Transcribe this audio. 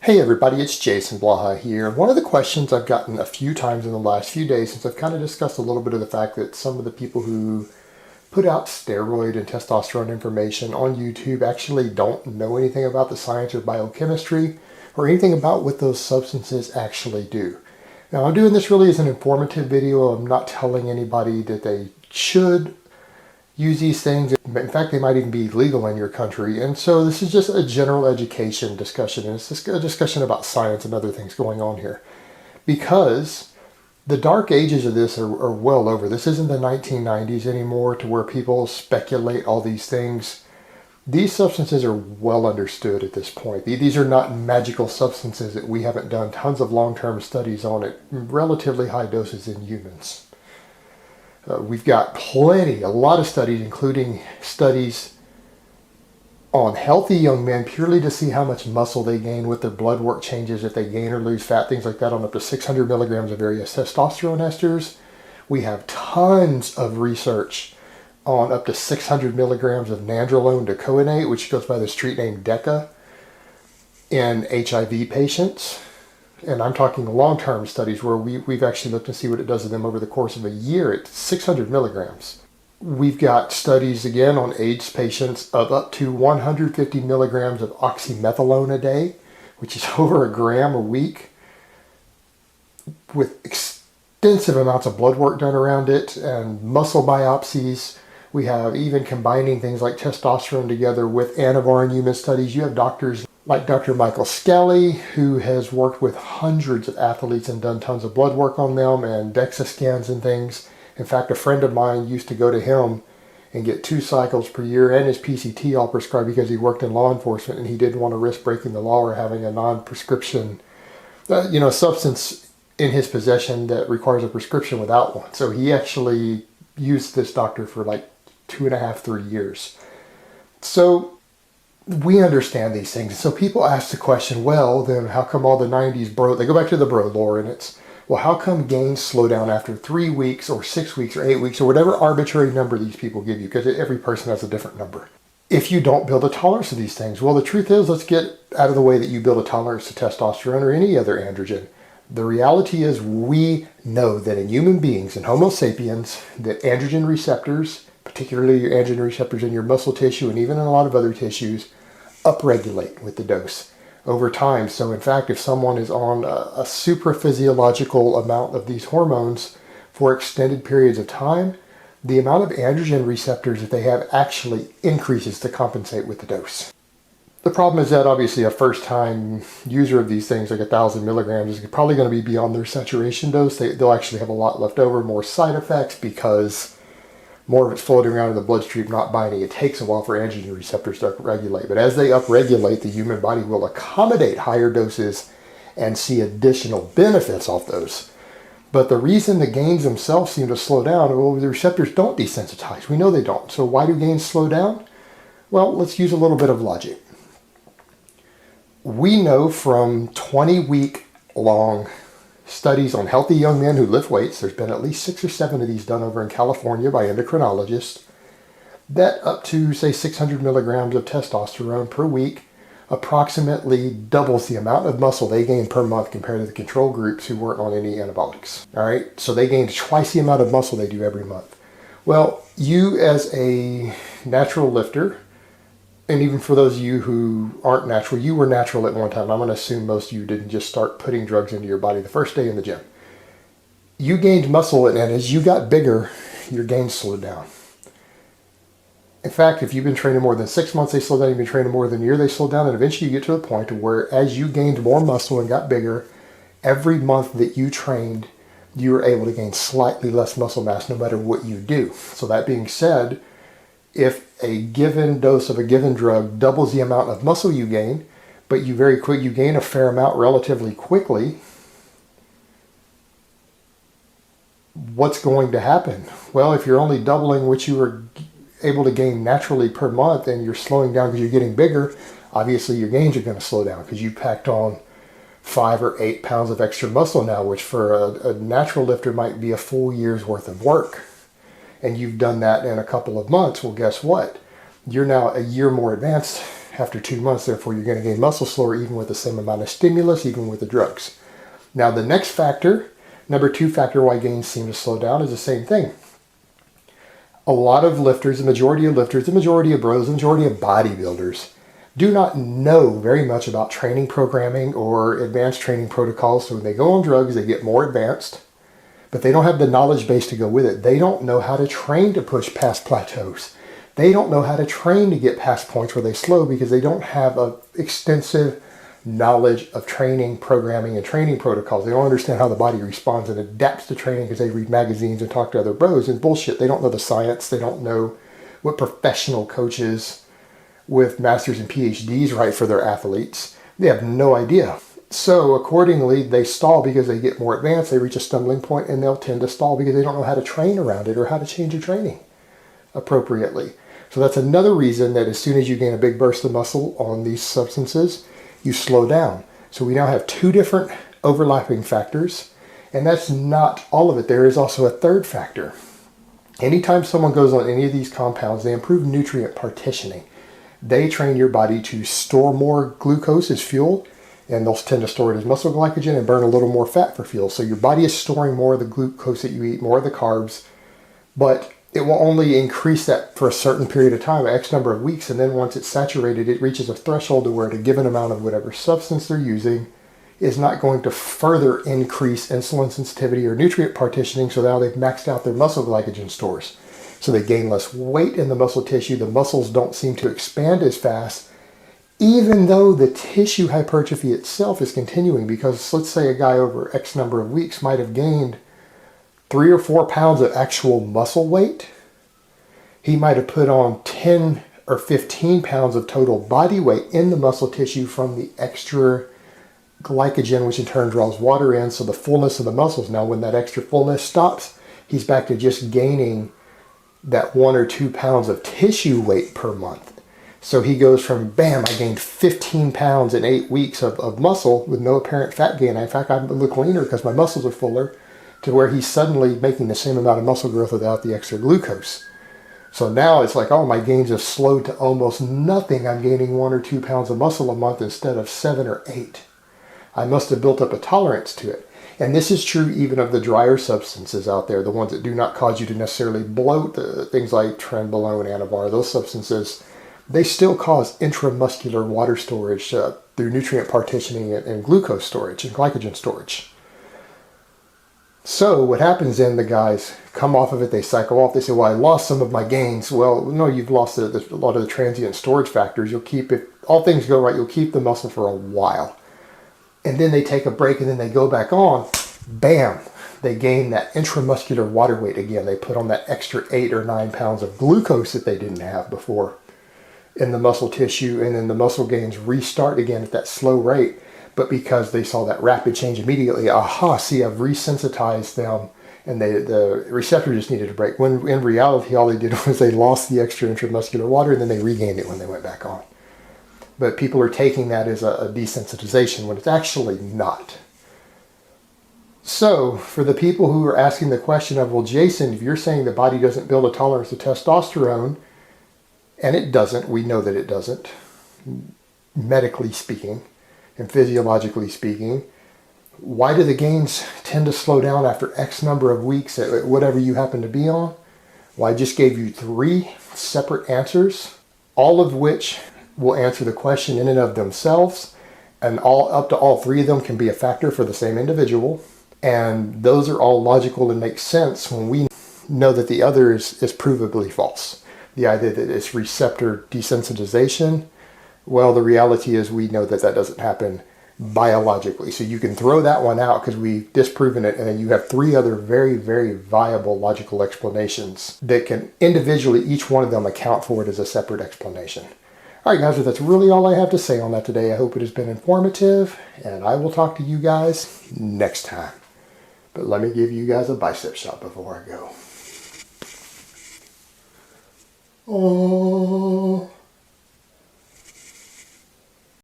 Hey everybody, it's Jason Blaha here. One of the questions I've gotten a few times in the last few days, since I've kind of discussed a little bit of the fact that some of the people who put out steroid and testosterone information on YouTube actually don't know anything about the science or biochemistry or anything about what those substances actually do. Now I'm doing this really as an informative video. I'm not telling anybody that they should use these things. In fact, they might even be legal in your country. And so this is just a general education discussion. And it's just a discussion about science and other things going on here. Because the dark ages of this are well over. This isn't the 1990s anymore to where people speculate all these things. These substances are well understood at this point. These are not magical substances that we haven't done tons of long-term studies on at relatively high doses in humans. We've got a lot of studies, including studies on healthy young men purely to see how much muscle they gain, what their blood work changes, if they gain or lose fat, things like that, on up to 600 milligrams of various testosterone esters. We have tons of research on up to 600 milligrams of nandrolone decoinate, which goes by the street name Deca, in HIV patients. And I'm talking long-term studies where we've actually looked to see what it does to them over the course of a year at 600 milligrams. We've got studies, again, on AIDS patients of up to 150 milligrams of oxymethylone a day, which is over a gram a week, with extensive amounts of blood work done around it and muscle biopsies. We have even combining things like testosterone together with anavar in human studies. You have doctors like Dr. Michael Skelly, who has worked with hundreds of athletes and done tons of blood work on them and DEXA scans and things. In fact, a friend of mine used to go to him and get 2 cycles per year and his PCT all prescribed because he worked in law enforcement and he didn't want to risk breaking the law or having a non-prescription, substance in his possession that requires a prescription without one. So he actually used this doctor for like 2.5, 3 years. So we understand these things. So people ask the question, well, then how come all the 90s they go back to the bro lore, and it's, well, how come gains slow down after 3 weeks or 6 weeks or 8 weeks or whatever arbitrary number these people give you, because every person has a different number, if you don't build a tolerance to these things? Well, the truth is, let's get out of the way that you build a tolerance to testosterone or any other androgen. The reality is, we know that in human beings, in Homo sapiens, that androgen receptors, particularly your androgen receptors in your muscle tissue and even in a lot of other tissues, upregulate with the dose over time. So in fact, if someone is on a supraphysiological amount of these hormones for extended periods of time, the amount of androgen receptors that they have actually increases to compensate with the dose. The problem is that obviously a first-time user of these things, like 1,000 milligrams, is probably going to be beyond their saturation dose. They'll actually have a lot left over, more side effects, because more of it's floating around in the bloodstream, not binding. It takes a while for androgen receptors to upregulate. But as they upregulate, the human body will accommodate higher doses and see additional benefits off those. But the reason the gains themselves seem to slow down, well, the receptors don't desensitize. We know they don't. So why do gains slow down? Well, let's use a little bit of logic. We know from 20-week long studies on healthy young men who lift weights, there's been at least 6 or 7 of these done over in California by endocrinologists, that up to, say, 600 milligrams of testosterone per week approximately doubles the amount of muscle they gain per month compared to the control groups who weren't on any anabolics. All right, so they gained twice the amount of muscle they do every month. Well, you as a natural lifter, and even for those of you who aren't natural, you were natural at one time. I'm going to assume most of you didn't just start putting drugs into your body the first day in the gym. You gained muscle, and as you got bigger, your gains slowed down. In fact, if you've been training more than 6 months, they slow down. You've been training more than a year, they slow down. And eventually you get to the point where as you gained more muscle and got bigger, every month that you trained, you were able to gain slightly less muscle mass no matter what you do. So that being said, if a given dose of a given drug doubles the amount of muscle you gain, but you gain a fair amount relatively quickly, what's going to happen? Well, if you're only doubling what you were able to gain naturally per month and you're slowing down because you're getting bigger, obviously your gains are going to slow down because you packed on 5 or 8 pounds of extra muscle now, which for a natural lifter might be a full year's worth of work. And you've done that in a couple of months. Well, guess what? You're now a year more advanced after 2 months. Therefore, you're going to gain muscle slower even with the same amount of stimulus, even with the drugs. Now, the next factor, number 2 factor why gains seem to slow down, is the same thing. A lot of lifters, the majority of bros, the majority of bodybuilders do not know very much about training programming or advanced training protocols. So when they go on drugs, they get more advanced, but they don't have the knowledge base to go with it. They don't know how to train to push past plateaus. They don't know how to train to get past points where they slow because they don't have an extensive knowledge of training, programming, and training protocols. They don't understand how the body responds and adapts to training because they read magazines and talk to other bros and bullshit. They don't know the science. They don't know what professional coaches with masters and PhDs write for their athletes. They have no idea. So accordingly, they stall because they get more advanced. They reach a stumbling point and they'll tend to stall because they don't know how to train around it or how to change your training appropriately. So that's another reason that as soon as you gain a big burst of muscle on these substances, you slow down. So we now have 2 different overlapping factors, and that's not all of it. There is also a third factor. Anytime someone goes on any of these compounds, they improve nutrient partitioning. They train your body to store more glucose as fuel, and they'll tend to store it as muscle glycogen and burn a little more fat for fuel. So your body is storing more of the glucose that you eat, more of the carbs, but it will only increase that for a certain period of time, X number of weeks, and then once it's saturated, it reaches a threshold to where a given amount of whatever substance they're using is not going to further increase insulin sensitivity or nutrient partitioning, so now they've maxed out their muscle glycogen stores. So they gain less weight in the muscle tissue, the muscles don't seem to expand as fast, even though the tissue hypertrophy itself is continuing, because let's say a guy over X number of weeks might have gained 3 or 4 pounds of actual muscle weight. He might have put on 10 or 15 pounds of total body weight in the muscle tissue from the extra glycogen, which in turn draws water in, so the fullness of the muscles. Now, when that extra fullness stops, he's back to just gaining that 1 or 2 pounds of tissue weight per month. So he goes from, bam, I gained 15 pounds in 8 weeks of muscle with no apparent fat gain. In fact, I look leaner because my muscles are fuller, to where he's suddenly making the same amount of muscle growth without the extra glucose. So now it's like, oh, my gains have slowed to almost nothing. I'm gaining 1 or 2 pounds of muscle a month instead of 7 or 8. I must have built up a tolerance to it. And this is true even of the drier substances out there, the ones that do not cause you to necessarily bloat, things like trenbolone, Anavar, those substances, they still cause intramuscular water storage through nutrient partitioning and glucose storage and glycogen storage. So what happens then, the guys come off of it, they cycle off, they say, well, I lost some of my gains. Well, no, you've lost a lot of the transient storage factors. You'll keep, if all things go right, you'll keep the muscle for a while. And then they take a break and then they go back on, bam, they gain that intramuscular water weight again. They put on that extra 8 or 9 pounds of glucose that they didn't have before in the muscle tissue, and then the muscle gains restart again at that slow rate. But because they saw that rapid change immediately, aha, see, I've resensitized them, and the receptor just needed a break. When in reality, all they did was they lost the extra intramuscular water, and then they regained it when they went back on. But people are taking that as a desensitization when it's actually not. So for the people who are asking the question of, well, Jason, if you're saying the body doesn't build a tolerance to testosterone, and it doesn't, we know that it doesn't, medically speaking, and physiologically speaking, why do the gains tend to slow down after X number of weeks at whatever you happen to be on? Well, I just gave you 3 separate answers, all of which will answer the question in and of themselves, and up to all 3 of them can be a factor for the same individual, and those are all logical and make sense when we know that the other is provably false. The idea that it's receptor desensitization, well, the reality is we know that that doesn't happen biologically. So you can throw that one out because we've disproven it, and then you have 3 other very, very viable logical explanations that can individually, each one of them, account for it as a separate explanation. All right, guys, that's really all I have to say on that today. I hope it has been informative, and I will talk to you guys next time. But let me give you guys a bicep shot before I go. Oh.